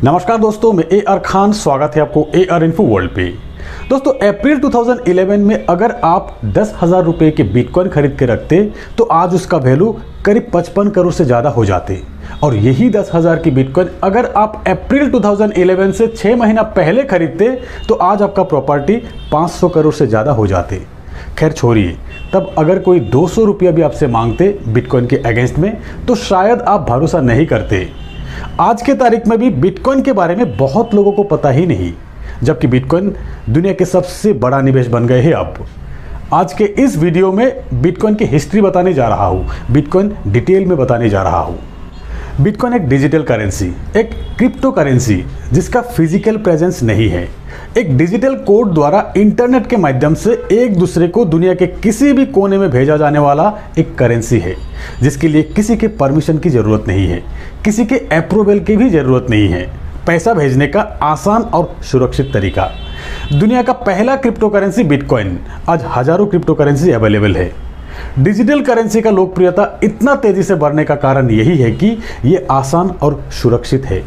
नमस्कार दोस्तों, मैं AR खान, स्वागत है आपको AR इन्फो वर्ल्ड पे। दोस्तों, अप्रैल 2011 में अगर आप 10,000 रुपये के बिटकॉइन खरीद के रखते तो आज उसका वैल्यू करीब 55 करोड़ से ज़्यादा हो जाते। और यही 10,000 की बिटकॉइन अगर आप अप्रैल 2011 से 6 महीना पहले खरीदते तो आज आपका प्रॉपर्टी 500 करोड़ से ज़्यादा हो जाते। खैर छोड़िए, तब अगर कोई 200 रुपया भी आपसे मांगते बिटकॉइन के अगेंस्ट में तो शायद आप भरोसा नहीं करते। आज के तारीख में भी बिटकॉइन के बारे में बहुत लोगों को पता ही नहीं, जबकि बिटकॉइन दुनिया के सबसे बड़ा निवेश बन गए हैं। अब आज के इस वीडियो में बिटकॉइन की हिस्ट्री बताने जा रहा हूँ, बिटकॉइन डिटेल में बताने जा रहा हूँ। बिटकॉइन एक डिजिटल करेंसी, एक क्रिप्टो करेंसी जिसका फिजिकल प्रेजेंस नहीं है, एक डिजिटल कोड द्वारा इंटरनेट के माध्यम से एक दूसरे को दुनिया के किसी भी कोने में भेजा जाने वाला एक करेंसी है, जिसके लिए किसी के परमिशन की ज़रूरत नहीं है, किसी के अप्रूवल की भी ज़रूरत नहीं है। पैसा भेजने का आसान और सुरक्षित तरीका। दुनिया का पहला क्रिप्टो करेंसी बिटकॉइन, आज हजारों क्रिप्टो करेंसी अवेलेबल है। डिजिटल करेंसी का लोकप्रियता इतना तेजी से बढ़ने का कारण यही है कि ये आसान और सुरक्षित है।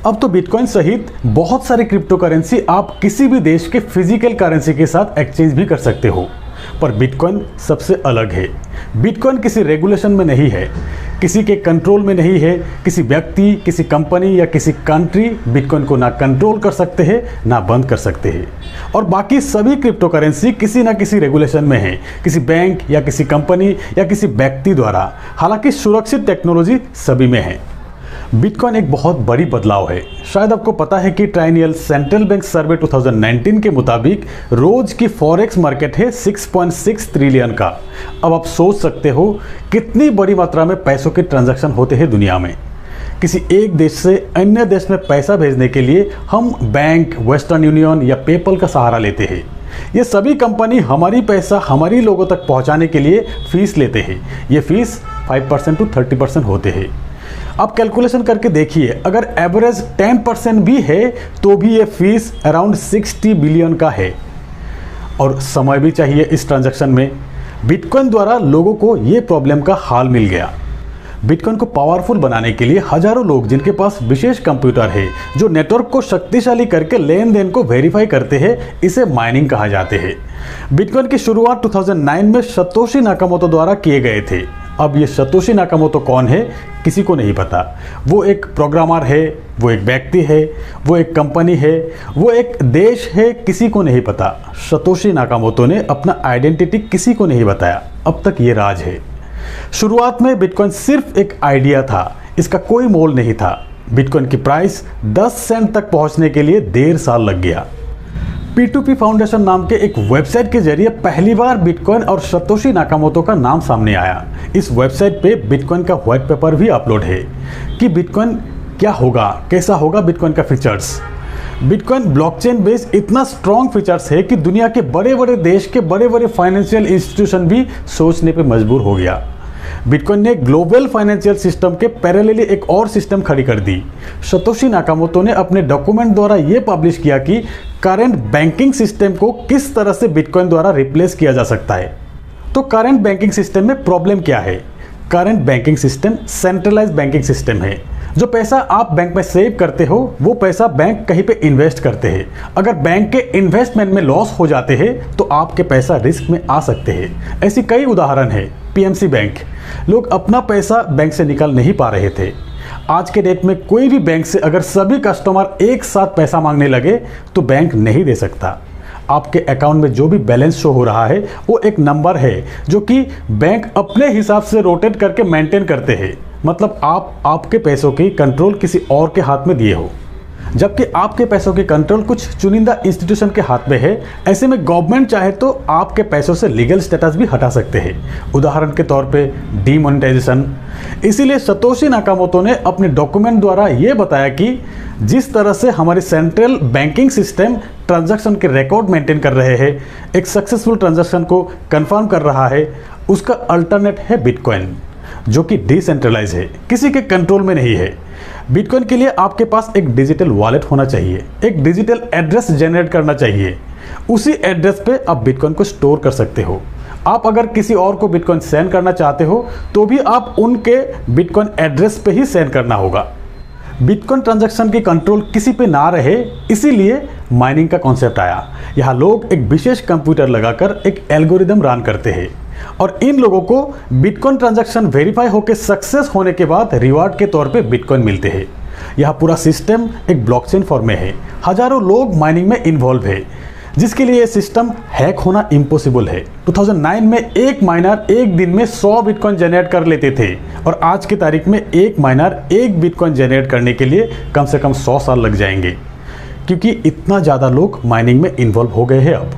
अब तो बिटकॉइन सहित बहुत सारी क्रिप्टो करेंसी आप किसी भी देश के फिजिकल करेंसी के साथ एक्सचेंज भी कर सकते हो, पर बिटकॉइन सबसे अलग है। बिटकॉइन किसी रेगुलेशन में नहीं है, किसी के कंट्रोल में नहीं है। किसी व्यक्ति, किसी कंपनी या किसी कंट्री बिटकॉइन को ना कंट्रोल कर सकते हैं ना बंद कर सकते हैं। और बाकी सभी क्रिप्टो करेंसी किसी ना किसी रेगुलेशन में है, किसी बैंक या किसी कंपनी या किसी व्यक्ति द्वारा। हालांकि सुरक्षित टेक्नोलॉजी सभी में है। बिटकॉइन एक बहुत बड़ी बदलाव है। शायद आपको पता है कि ट्राइनियल सेंट्रल बैंक सर्वे 2019 के मुताबिक रोज की फॉरेक्स मार्केट है 6.6 ट्रिलियन का। अब आप सोच सकते हो कितनी बड़ी मात्रा में पैसों के ट्रांजैक्शन होते हैं दुनिया में। किसी एक देश से अन्य देश में पैसा भेजने के लिए हम बैंक, वेस्टर्न यूनियन या पेपल का सहारा लेते हैं। ये सभी कंपनी हमारी पैसा हमारी लोगों तक पहुंचाने के लिए फीस लेते हैं। ये फीस 5% to 30% होते हैं। आप कैलकुलेशन करके देखिए, अगर एवरेज 10% भी है तो भी ये फीस अराउंड 60 बिलियन का है। और समय भी चाहिए इस ट्रांजैक्शन में। बिटकॉइन द्वारा लोगों को ये प्रॉब्लम का हल मिल गया। बिटकॉइन को पावरफुल बनाने के लिए हजारों लोग जिनके पास विशेष कंप्यूटर है, जो नेटवर्क को शक्तिशाली करके लेन देन को वेरीफाई करते हैं, इसे माइनिंग कहा जाते हैं। बिटकॉइन की शुरुआत 2009 में सतोशी नाकामोटो द्वारा किए गए थे। अब ये सतोशी नाकामोटो कौन है किसी को नहीं पता। वो एक प्रोग्रामर है, वो एक व्यक्ति है, वो एक कंपनी है, वो एक देश है, किसी को नहीं पता। सतोशी नाकामोटो ने अपना आइडेंटिटी किसी को नहीं बताया। अब तक ये राज है। शुरुआत में बिटकॉइन सिर्फ एक आइडिया था, इसका कोई मोल नहीं था। बिटकॉइन की प्राइस 10 सेंट तक पहुंचने के लिए 1.5 साल लग गया। P2P फाउंडेशन नाम के एक वेबसाइट के जरिए पहली बार बिटकॉइन और सतोशी नाकामोटो का नाम सामने आया। इस वेबसाइट पे बिटकॉइन का व्हाइट पेपर भी अपलोड है कि बिटकॉइन क्या होगा, कैसा होगा बिटकॉइन का फीचर्स। बिटकॉइन ब्लॉकचेन बेस्ड इतना स्ट्रॉन्ग फीचर्स है कि दुनिया के बड़े बड़े देश के बड़े बड़े फाइनेंशियल इंस्टीट्यूशन भी सोचने पे मजबूर हो गया। बिटकॉइन ने ग्लोबल फाइनेंशियल सिस्टम के पैरेलली एक और सिस्टम खड़ी कर दी। सतोशी नाकामोटो ने अपने डॉक्यूमेंट द्वारा यह पब्लिश किया कि करंट बैंकिंग सिस्टम को किस तरह से बिटकॉइन द्वारा रिप्लेस किया जा सकता है। तो करंट बैंकिंग सिस्टम में प्रॉब्लम क्या है? Current banking system centralize banking system है। जो पैसा आप बैंक में सेव करते हो वो पैसा बैंक कहीं पे इन्वेस्ट करते हैं। अगर बैंक के इन्वेस्टमेंट में लॉस हो जाते हैं तो आपके पैसा रिस्क में आ सकते हैं। ऐसी कई उदाहरण है। PMC बैंक, लोग अपना पैसा बैंक से निकाल नहीं पा रहे थे। आज के डेट में कोई भी बैंक से अगर सभी कस्टमर एक साथ पैसा मांगने लगे तो बैंक नहीं दे सकता। आपके अकाउंट में जो भी बैलेंस शो हो रहा है वो एक नंबर है जो कि बैंक अपने हिसाब से रोटेट करके मेंटेन करते हैं। मतलब आप आपके पैसों की कंट्रोल किसी और के हाथ में दिए हो, जबकि आपके पैसों की कंट्रोल कुछ चुनिंदा इंस्टीट्यूशन के हाथ में है। ऐसे में गवर्नमेंट चाहे तो आपके पैसों से लीगल स्टेटस भी हटा सकते हैं, उदाहरण के तौर पे डीमोनेटाइजेशन। इसीलिए सतोशी नाकामोटो ने अपने डॉक्यूमेंट द्वारा ये बताया कि जिस तरह से हमारी सेंट्रल बैंकिंग सिस्टम ट्रांजैक्शन के रिकॉर्ड मेंटेन कर रहे हैं, एक सक्सेसफुल ट्रांजैक्शन को कंफर्म कर रहा है, उसका अल्टरनेट है बिटकॉइन, जो कि डिसेंट्रलाइज है, किसी के कंट्रोल में नहीं है। बिटकॉइन के लिए आपके पास एक डिजिटल वॉलेट होना चाहिए, एक डिजिटल एड्रेस जनरेट करना चाहिए। उसी एड्रेस पे आप बिटकॉइन को स्टोर कर सकते हो। आप अगर किसी और को बिटकॉइन सेंड करना चाहते हो तो भी आप उनके बिटकॉइन एड्रेस पे ही सेंड करना होगा। बिटकॉइन ट्रांजैक्शन की कंट्रोल किसी पे ना रहे, इसीलिए माइनिंग का कॉन्सेप्ट आया। यहाँ लोग एक विशेष कंप्यूटर लगाकर एक एल्गोरिदम रन करते हैं और इन लोगों को बिटकॉइन ट्रांजैक्शन वेरीफाई होकर सक्सेस होने के बाद रिवार्ड के तौर पे बिटकॉइन मिलते हैं। यह पूरा सिस्टम एक ब्लॉकचेन फॉर्म में है। हजारों लोग माइनिंग में इन्वॉल्व है, जिसके लिए यह सिस्टम हैक होना इम्पॉसिबल है। 2009 में एक माइनर एक दिन में 100 बिटकॉइन जनरेट कर लेते थे और आज की तारीख में एक माइनर एक बिटकॉइन जनरेट करने के लिए कम से कम 100 साल लग जाएंगे, क्योंकि इतना ज़्यादा लोग माइनिंग में इन्वॉल्व हो गए हैं। अब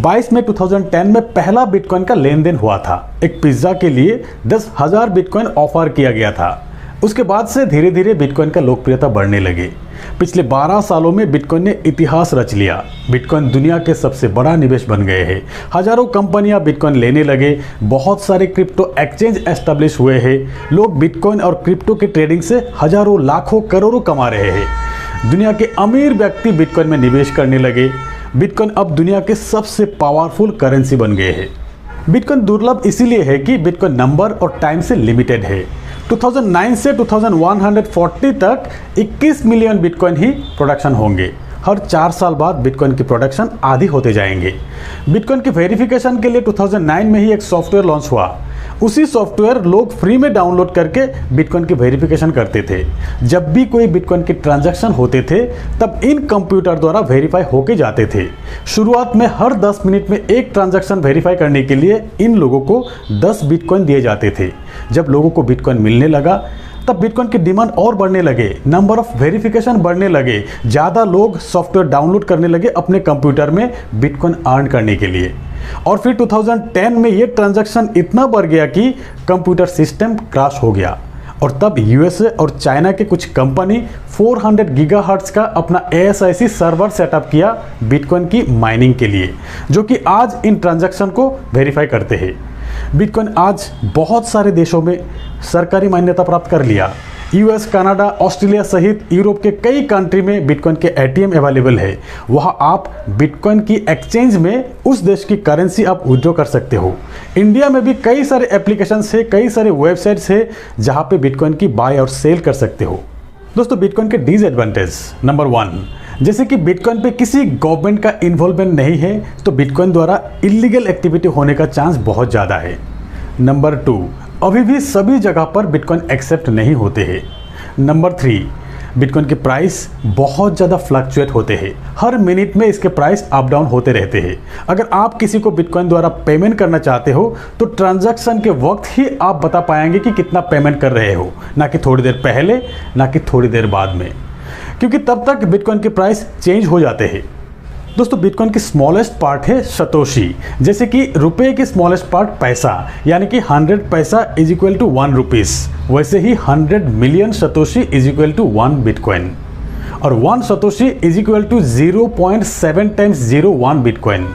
22 मई 2010 में पहला बिटकॉइन का लेन देन हुआ था। एक पिज्ज़ा के लिए 10,000 बिटकॉइन ऑफर किया गया था। उसके बाद से धीरे धीरे बिटकॉइन का लोकप्रियता बढ़ने लगे। पिछले 12 सालों में बिटकॉइन ने इतिहास रच लिया। बिटकॉइन दुनिया के सबसे बड़ा निवेश बन गए हैं। हजारों कंपनियां बिटकॉइन लेने लगे। बहुत सारे क्रिप्टो एक्सचेंज एस्टेब्लिश हुए हैं। लोग बिटकॉइन और क्रिप्टो की ट्रेडिंग से हजारों लाखों करोड़ों कमा रहे हैं। दुनिया के अमीर व्यक्ति बिटकॉइन में निवेश करने लगे। बिटकॉइन अब दुनिया के सबसे पावरफुल करेंसी बन गए हैं। बिटकॉइन दुर्लभ इसीलिए है कि बिटकॉइन नंबर और टाइम से लिमिटेड है। 2009 से 2140 तक 21 मिलियन बिटकॉइन ही प्रोडक्शन होंगे। हर 4 साल बाद बिटकॉइन की प्रोडक्शन आधी होते जाएंगे। बिटकॉइन की वेरिफिकेशन के लिए 2009 में ही एक सॉफ्टवेयर लॉन्च हुआ। उसी सॉफ्टवेयर लोग फ्री में डाउनलोड करके बिटकॉइन की वेरिफिकेशन करते थे। जब भी कोई बिटकॉइन के ट्रांजैक्शन होते थे तब इन कंप्यूटर द्वारा वेरीफाई होके जाते थे। शुरुआत में हर 10 मिनट में एक ट्रांजैक्शन वेरीफाई करने के लिए इन लोगों को 10 बिटकॉइन दिए जाते थे। जब लोगों को बिटकॉइन मिलने लगा तब बिटकॉइन की डिमांड और बढ़ने लगे, नंबर ऑफ वेरिफिकेशन बढ़ने लगे, ज़्यादा लोग सॉफ्टवेयर डाउनलोड करने लगे अपने कंप्यूटर में बिटकॉइन अर्न करने के लिए। और फिर 2010 में ये ट्रांजैक्शन इतना बढ़ गया कि कंप्यूटर सिस्टम क्रैश हो गया और तब यूएसए और चाइना के कुछ कंपनी 400 गीगाहर्ट्ज का अपना ASIC सर्वर सेटअप किया बिटकॉइन की माइनिंग के लिए, जो कि आज इन ट्रांजैक्शन को वेरीफाई करते हैं। बिटकॉइन आज बहुत सारे देशों में सरकारी मान्यता प्राप्त कर लिया। यूएस, कनाडा, ऑस्ट्रेलिया सहित यूरोप के कई कंट्री में बिटकॉइन के ATM अवेलेबल है। वहां आप बिटकॉइन की एक्सचेंज में उस देश की करेंसी आप विड्रॉ कर सकते हो। इंडिया में भी कई सारे एप्लीकेशंस है, कई सारे वेबसाइट्स है जहां पे बिटकॉइन की बाय और सेल कर सकते हो। दोस्तों, बिटकॉइन के डिसएडवांटेज नंबर 1, जैसे कि बिटकॉइन पे किसी गवर्नमेंट का इन्वॉल्वमेंट नहीं है तो बिटकॉइन द्वारा इलीगल एक्टिविटी होने का चांस बहुत ज़्यादा है। नंबर 2, अभी भी सभी जगह पर बिटकॉइन एक्सेप्ट नहीं होते हैं। नंबर 3, बिटकॉइन के प्राइस बहुत ज़्यादा फ्लक्चुएट होते हैं। हर मिनट में इसके प्राइस अप डाउन होते रहते हैं। अगर आप किसी को बिटकॉइन द्वारा पेमेंट करना चाहते हो तो ट्रांजैक्शन के वक्त ही आप बता पाएंगे कि कितना पेमेंट कर रहे हो, ना कि थोड़ी देर पहले, ना कि थोड़ी देर बाद में, क्योंकि तब तक बिटकॉइन के प्राइस चेंज हो जाते हैं। दोस्तों, बिटकॉइन की स्मॉलेस्ट पार्ट है सतोशी। जैसे कि रुपए की स्मॉलेस्ट पार्ट पैसा, यानी कि 100 पैसा इज इक्वल टू 1 रुपीस, वैसे ही 100 million satoshi is equal to 1 bitcoin और 1 satoshi is equal to 0.7 times 01 bitcoin.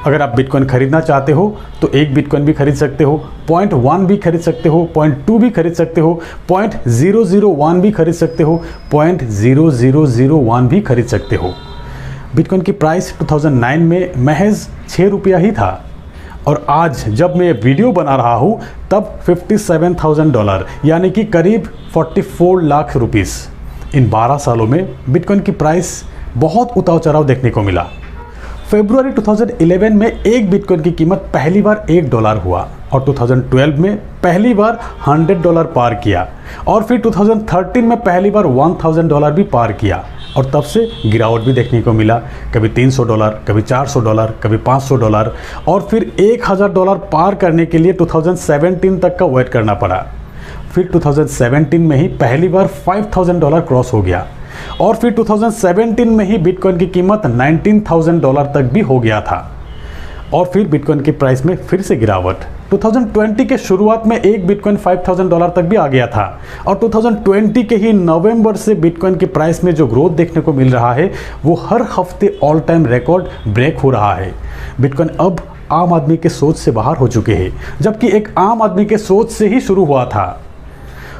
अगर आप बिटकॉइन खरीदना चाहते हो तो 1 बिटकॉइन भी खरीद सकते हो, 0.1 भी खरीद सकते हो, 0.2 भी खरीद सकते हो, 0.001 भी खरीद सकते हो, 0.0001 भी खरीद सकते हो। बिटकॉइन की प्राइस 2009 में महज 6 रुपया ही था और आज जब मैं वीडियो बना रहा हूँ तब $57,000 यानी कि करीब 44 लाख रुपीस। इन 12 सालों में बिटकॉइन की प्राइस बहुत उतार चढ़ाव देखने को मिला। फरवरी 2011 में एक बिटकॉइन की कीमत पहली बार $1 हुआ और 2012 में पहली बार $100 पार किया और फिर 2013 में पहली बार $1,000 भी पार किया और तब से गिरावट भी देखने को मिला। कभी $300, कभी $400, कभी $500 और फिर $1,000 पार करने के लिए 2017 तक का वेट करना पड़ा। फिर 2017 में ही पहली बार $5,000 क्रॉस हो गया और फिर 2017 में ही बिटकॉइन की कीमत $19,000 तक भी हो गया था और फिर बिटकॉइन की प्राइस में फिर से गिरावट। 2020 के शुरुआत में एक बिटकॉइन $5,000 तक भी आ गया था और 2020 के ही नवंबर से बिटकॉइन की प्राइस में जो ग्रोथ देखने को मिल रहा है वो हर हफ्ते ऑल टाइम रिकॉर्ड ब्रेक हो रहा है। बिटकॉइन अब आम आदमी के सोच से बाहर हो चुके हैं, जबकि एक आम आदमी के सोच से ही शुरू हुआ था।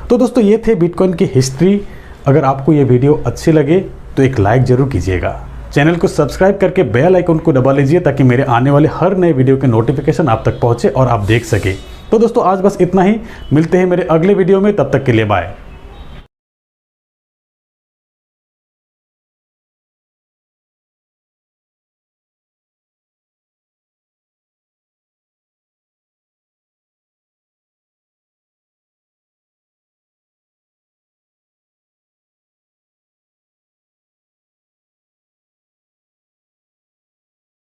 तो दोस्तों, ये थे बिटकॉइन की हिस्ट्री। अगर आपको ये वीडियो अच्छी लगे तो एक लाइक ज़रूर कीजिएगा। चैनल को सब्सक्राइब करके बेल आइकन को दबा लीजिए ताकि मेरे आने वाले हर नए वीडियो के नोटिफिकेशन आप तक पहुंचे और आप देख सके। तो दोस्तों, आज बस इतना ही। मिलते हैं मेरे अगले वीडियो में, तब तक के लिए बाय।